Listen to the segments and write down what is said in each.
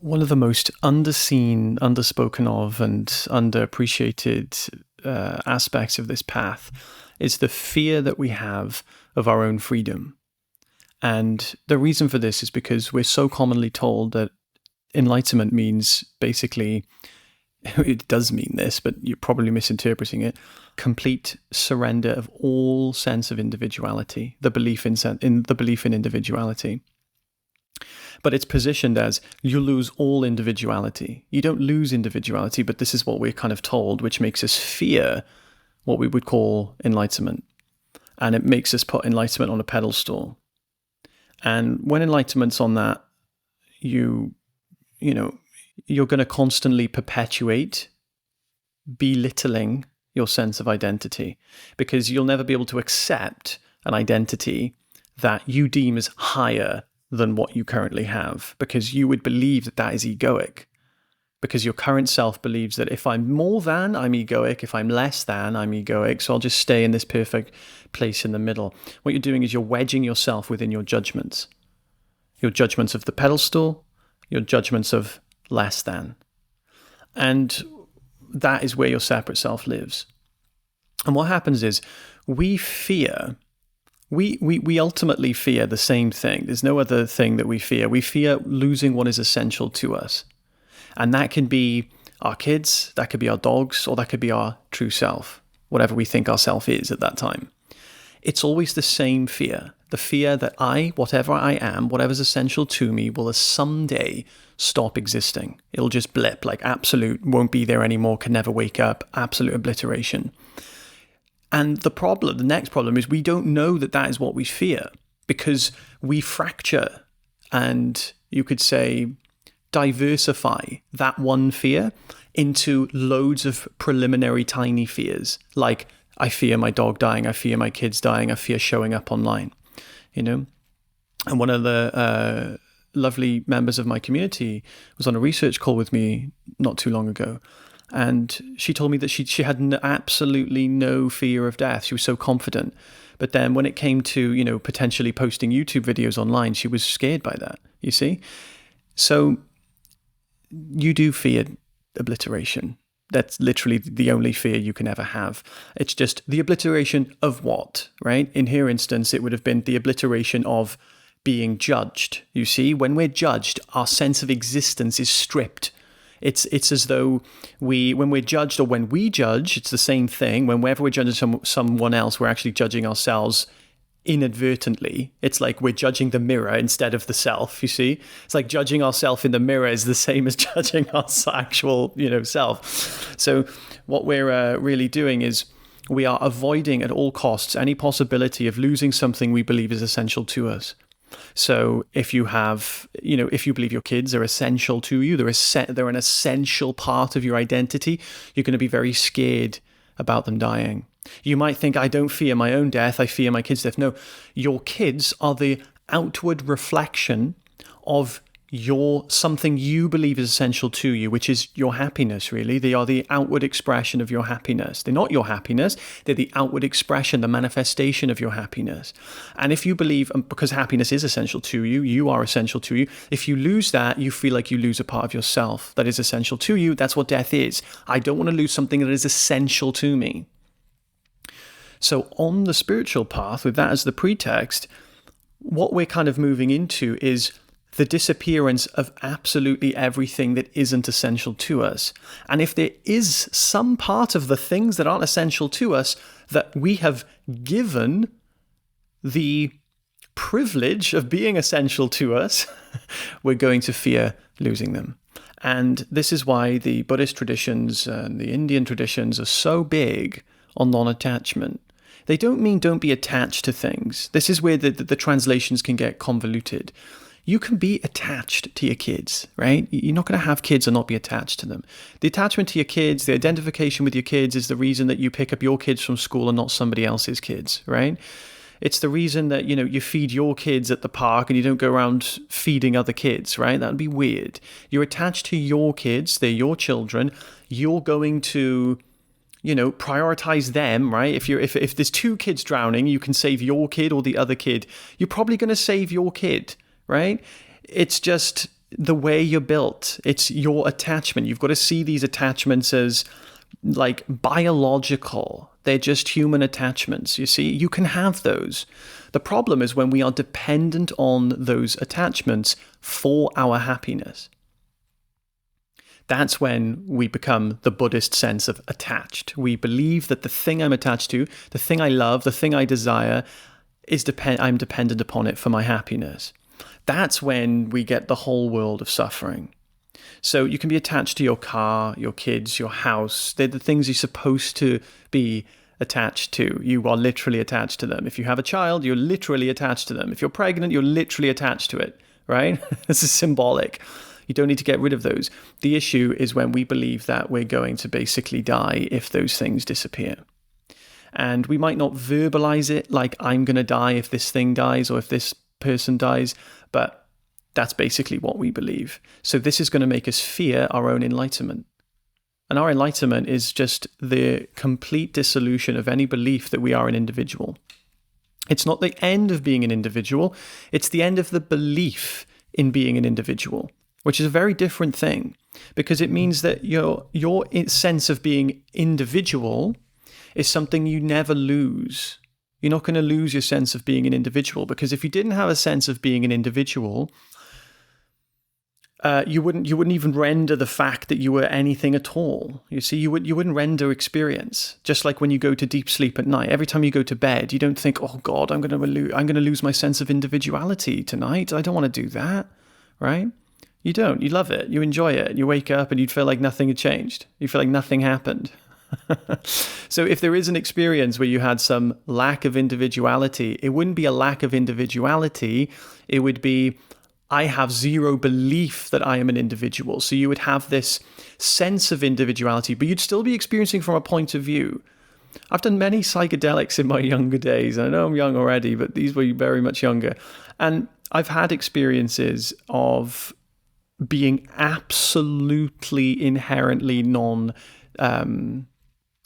one of the most underseen, underspoken of, and underappreciated aspects of this path is the fear that we have of our own freedom. And the reason for this is because we're so commonly told that enlightenment means basically, it does mean this, but you're probably misinterpreting it, complete surrender of all sense of individuality, the belief in individuality. But it's positioned as you lose all individuality. You don't lose individuality, but this is what we're kind of told, which makes us fear what we would call enlightenment. And it makes us put enlightenment on a pedestal. And when enlightenment's on that, you're going to constantly perpetuate belittling your sense of identity, because you'll never be able to accept an identity that you deem as higher than what you currently have, because you would believe that that is egoic, because your current self believes that if I'm more than, I'm egoic, if I'm less than, I'm egoic, so I'll just stay in this perfect place in the middle. What you're doing is you're wedging yourself within your judgments of the pedestal, your judgments of less than. And that is where your separate self lives. And what happens is we ultimately fear the same thing. There's no other thing that we fear. We fear losing what is essential to us. And that can be our kids, that could be our dogs, or that could be our true self, whatever we think our self is at that time. It's always the same fear. The fear that whatever I am, whatever's essential to me, will someday stop existing. It'll just blip, like absolute, won't be there anymore, can never wake up, absolute obliteration. And the next problem is we don't know that that is what we fear, because we fracture and, you could say, diversify that one fear into loads of preliminary tiny fears, like I fear my dog dying, I fear my kids dying, I fear showing up online, And one of the lovely members of my community was on a research call with me not too long ago. And she told me that she had absolutely no fear of death. She was so confident. But then when it came to, potentially posting YouTube videos online, she was scared by that, you see? So you do fear obliteration. That's literally the only fear you can ever have. It's just the obliteration of what, right? In her instance, it would have been the obliteration of being judged. You see, when we're judged, our sense of existence is stripped. It's as though when we're judged, or when we judge, it's the same thing. Whenever we're judging someone else, we're actually judging ourselves inadvertently. It's like we're judging the mirror instead of the self, you see? It's like judging ourselves in the mirror is the same as judging our actual, self. So what we're really doing is we are avoiding at all costs any possibility of losing something we believe is essential to us. So if you have, if you believe your kids are essential to you, they're an essential part of your identity, you're going to be very scared about them dying. You might think, I don't fear my own death, I fear my kids' death. No, your kids are the outward reflection of something you believe is essential to you, which is your happiness, really. They are the outward expression of your happiness. They're not your happiness, they're the outward expression, the manifestation of your happiness. And if you believe, because happiness is essential to you, you are essential to you, if you lose that, you feel like you lose a part of yourself that is essential to you. That's what death is. I don't want to lose something that is essential to me. So on the spiritual path, with that as the pretext, what we're kind of moving into is the disappearance of absolutely everything that isn't essential to us. And if there is some part of the things that aren't essential to us that we have given the privilege of being essential to us, we're going to fear losing them. And this is why the Buddhist traditions and the Indian traditions are so big on non-attachment. They don't mean don't be attached to things. This is where the translations can get convoluted. You can be attached to your kids, right? You're not going to have kids and not be attached to them. The attachment to your kids, the identification with your kids is the reason that you pick up your kids from school and not somebody else's kids, right? It's the reason that, you feed your kids at the park and you don't go around feeding other kids, right? That would be weird. You're attached to your kids. They're your children. You're going to, prioritize them, right? If there's two kids drowning, you can save your kid or the other kid. You're probably going to save your kid, right? It's just the way you're built. It's your attachment. You've got to see these attachments as like biological. They're just human attachments. You see, you can have those. The problem is when we are dependent on those attachments for our happiness. That's when we become the Buddhist sense of attached. We believe that the thing I'm attached to, the thing I love, the thing I desire, I'm dependent upon it for my happiness. That's when we get the whole world of suffering. So you can be attached to your car, your kids, your house. They're the things you're supposed to be attached to. You are literally attached to them. If you have a child, you're literally attached to them. If you're pregnant, you're literally attached to it, right? This is symbolic. You don't need to get rid of those. The issue is when we believe that we're going to basically die if those things disappear. And we might not verbalize it like I'm going to die if this thing dies or if this person dies, but that's basically what we believe. So this is going to make us fear our own enlightenment. And our enlightenment is just the complete dissolution of any belief that we are an individual. It's not the end of being an individual. It's the end of the belief in being an individual, which is a very different thing, because it means that your sense of being individual is something you never lose. You're not going to lose your sense of being an individual, because if you didn't have a sense of being an individual, you wouldn't even render the fact that you were anything at all. You see, you wouldn't render experience. Just like when you go to deep sleep at night, every time you go to bed, you don't think, "Oh God, I'm going to lose my sense of individuality tonight. I don't want to do that," right? You don't. You love it. You enjoy it. You wake up and you'd feel like nothing had changed. You feel like nothing happened. So if there is an experience where you had some lack of individuality, it wouldn't be a lack of individuality. It would be, I have zero belief that I am an individual. So you would have this sense of individuality, but you'd still be experiencing from a point of view. I've done many psychedelics in my younger days. I know I'm young already, but these were very much younger. And I've had experiences of being absolutely inherently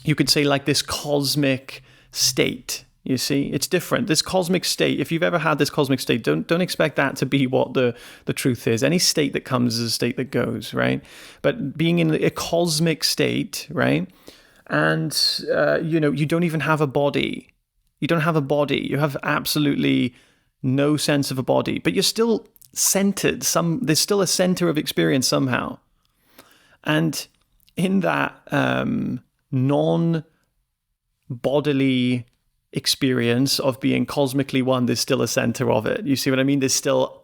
you could say like this cosmic state. You see, it's different. This cosmic state, if you've ever had this cosmic state, don't expect that to be what the truth is. Any state that comes is a state that goes, right? But being in a cosmic state, right? And, you don't even have a body. You don't have a body. You have absolutely no sense of a body, but you're still centered. There's still a center of experience somehow. And in that non-bodily experience of being cosmically one, there's still a center of it. You see what I mean?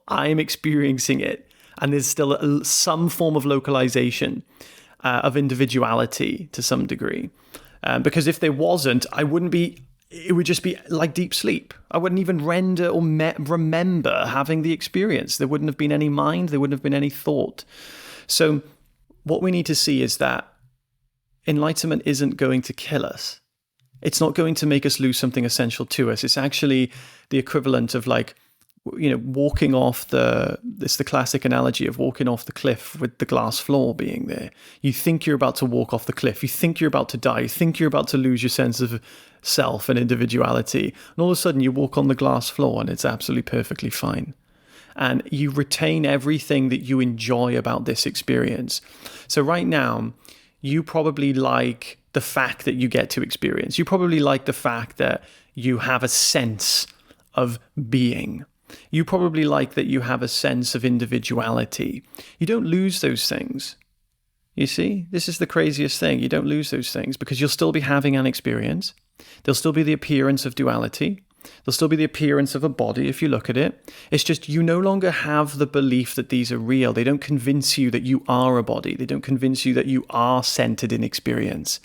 I'm experiencing it, and there's still some form of localization of individuality to some degree. Because if there wasn't, it would just be like deep sleep. I wouldn't even render or remember having the experience. There wouldn't have been any mind. There wouldn't have been any thought. So what we need to see is that enlightenment isn't going to kill us. It's not going to make us lose something essential to us. It's actually the equivalent of walking off it's the classic analogy of walking off the cliff with the glass floor being there. You think you're about to walk off the cliff. You think you're about to die. You think you're about to lose your sense of self and individuality. And all of a sudden you walk on the glass floor and it's absolutely perfectly fine. And you retain everything that you enjoy about this experience. So right now, you probably like the fact that you get to experience. You probably like the fact that you have a sense of being. You probably like that you have a sense of individuality. You don't lose those things. You see, this is the craziest thing. You don't lose those things because you'll still be having an experience. There'll still be the appearance of duality. There'll still be the appearance of a body if you look at it. It's just you no longer have the belief that these are real. They don't convince you that you are a body. They don't convince you that you are centered in experience.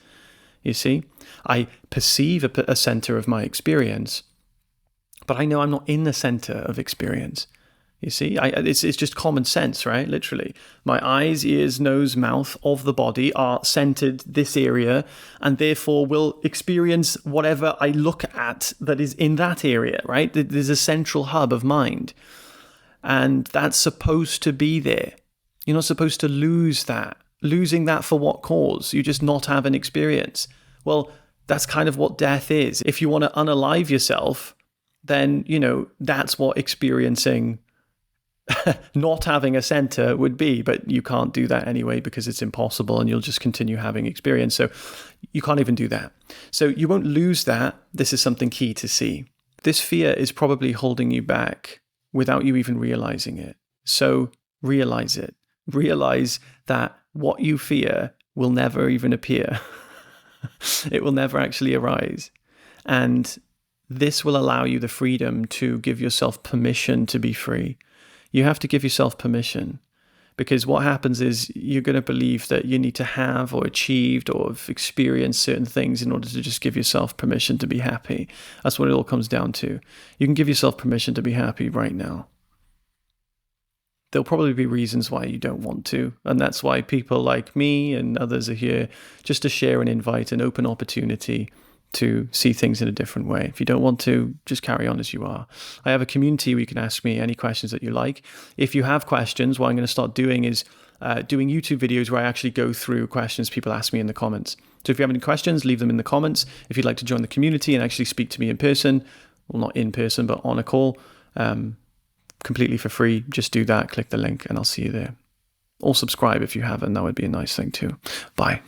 You see, I perceive a center of my experience, but I know I'm not in the center of experience. You see, it's just common sense, right? Literally. My eyes, ears, nose, mouth of the body are centered this area and therefore will experience whatever I look at that is in that area, right? There's a central hub of mind. And that's supposed to be there. You're not supposed to lose that. Losing that for what cause? You just not have an experience. Well, that's kind of what death is. If you want to unalive yourself, then, that's what experiencing not having a center would be, but you can't do that anyway because it's impossible and you'll just continue having experience. So you can't even do that. So you won't lose that. This is something key to see. This fear is probably holding you back without you even realizing it. So realize it. Realize that what you fear will never even appear. It will never actually arise. And this will allow you the freedom to give yourself permission to be free. You have to give yourself permission, because what happens is you're going to believe that you need to have or achieved or have experienced certain things in order to just give yourself permission to be happy. That's what it all comes down to. You can give yourself permission to be happy right now. There'll probably be reasons why you don't want to, and that's why people like me and others are here, just to share and invite an open opportunity to see things in a different way. If you don't want to, just carry on as you are. I have a community where you can ask me any questions that you like. If you have questions, what I'm going to start doing is doing YouTube videos where I actually go through questions people ask me in the comments. So if you have any questions, leave them in the comments. If you'd like to join the community and actually speak to me in person, well, not in person, but on a call, completely for free, just do that, click the link, and I'll see you there. Or subscribe if you haven't. That would be a nice thing too. Bye.